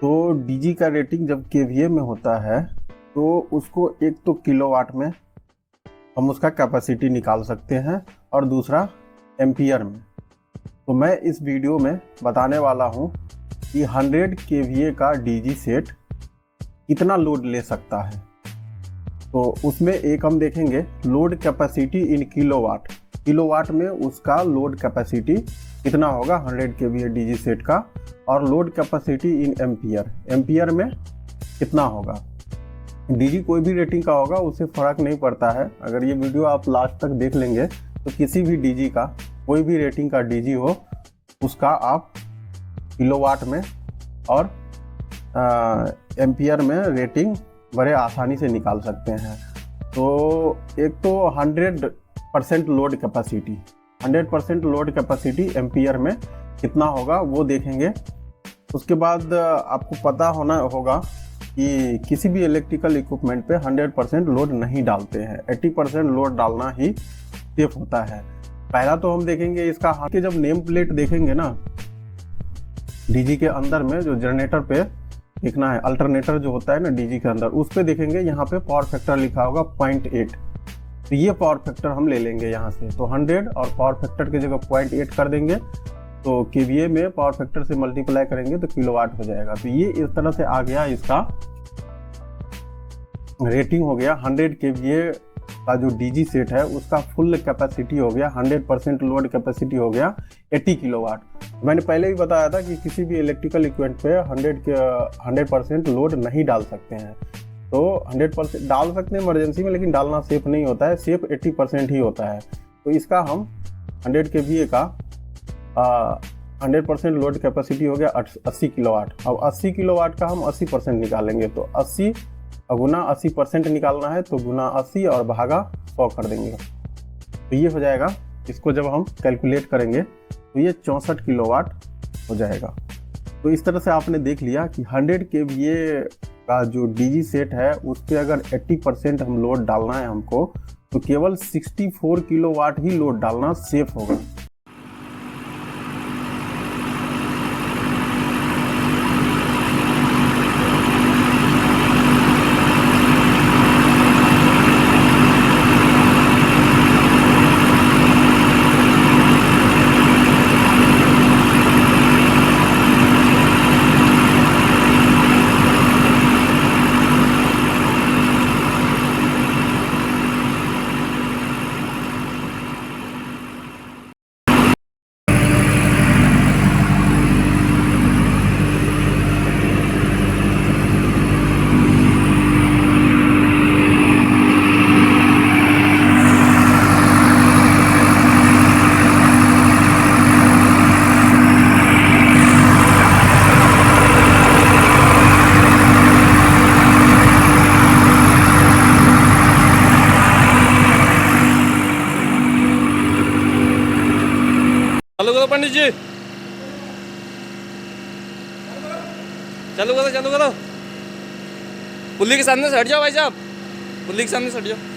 तो डीजी का रेटिंग जब केवीए में होता है तो उसको एक तो किलोवाट में हम उसका कैपेसिटी निकाल सकते हैं और दूसरा एम्पियर में। तो मैं इस वीडियो में बताने वाला हूं कि 100 केवीए का डीजी सेट कितना लोड ले सकता है। तो उसमें एक हम देखेंगे load capacity in kilowatt. Kilowatt में उसका लोड कैपेसिटी कितना होगा 100 केवीए डीजी सेट का, और load capacity in ampere, ampere में कितना होगा। डीजी कोई भी रेटिंग का होगा, उससे फ़र्क नहीं पड़ता है। अगर ये वीडियो आप लास्ट तक देख लेंगे तो किसी भी डीजी का, कोई भी रेटिंग का डीजी हो, उसका आप किलोवाट में और एम्पियर में रेटिंग बड़े आसानी से निकाल सकते हैं। तो एक तो 100% load capacity, 100% load capacity ampere में कितना होगा वो देखेंगे। उसके बाद आपको पता होना होगा कि किसी भी इलेक्ट्रिकल इक्विपमेंट पे 100% लोड नहीं डालते हैं, 80% लोड डालना ही सेफ होता है। पहला तो हम देखेंगे इसका कि जब नेम प्लेट देखेंगे ना डीजी के अंदर में, जो जनरेटर पे लिखना है, अल्टरनेटर जो होता है ना डीजी के अंदर, उस पे देखेंगे यहाँ पे पावर फैक्टर लिखा होगा 0.8। तो ये पावर फैक्टर हम ले लेंगे यहाँ से। तो 100 और पावर फैक्टर की जगह 0.8 कर देंगे, तो केवीए में पावर फैक्टर से मल्टीप्लाई करेंगे तो किलोवाट हो जाएगा। तो ये इस तरह से आ गया, इसका रेटिंग हो गया 100 केवीए का जो डीजी सेट है उसका फुल कैपेसिटी हो गया, 100% लोड कैपेसिटी हो गया 80 किलोवाट। मैंने पहले भी बताया था कि किसी भी इलेक्ट्रिकल इक्विपमेंट पे 100% लोड नहीं डाल सकते हैं। तो 100% डाल सकते हैं इमरजेंसी में, लेकिन डालना सेफ नहीं होता है, सेफ 80% ही होता है। तो इसका हम 100 केवीए का 100% लोड कैपेसिटी हो गया 80 किलोवाट। अब 80 किलोवाट का हम 80% निकालेंगे, तो 80 गुना 80% निकालना है, तो गुना 80 और भागा 100 कर देंगे, तो ये हो जाएगा। इसको जब हम कैलकुलेट करेंगे तो ये 64 किलोवाट हो जाएगा। तो इस तरह से आपने देख लिया कि 100 केवीए का जो डीजी सेट है उस पर अगर 80% हम लोड डालना है हमको, तो केवल 64 किलोवाट ही लोड डालना सेफ होगा। चालू करो पंडित जी, चालू करो चालू करो। पुल्ली के सामने से हट जाओ भाई साहब, पुल्ली के सामने से हट जाओ।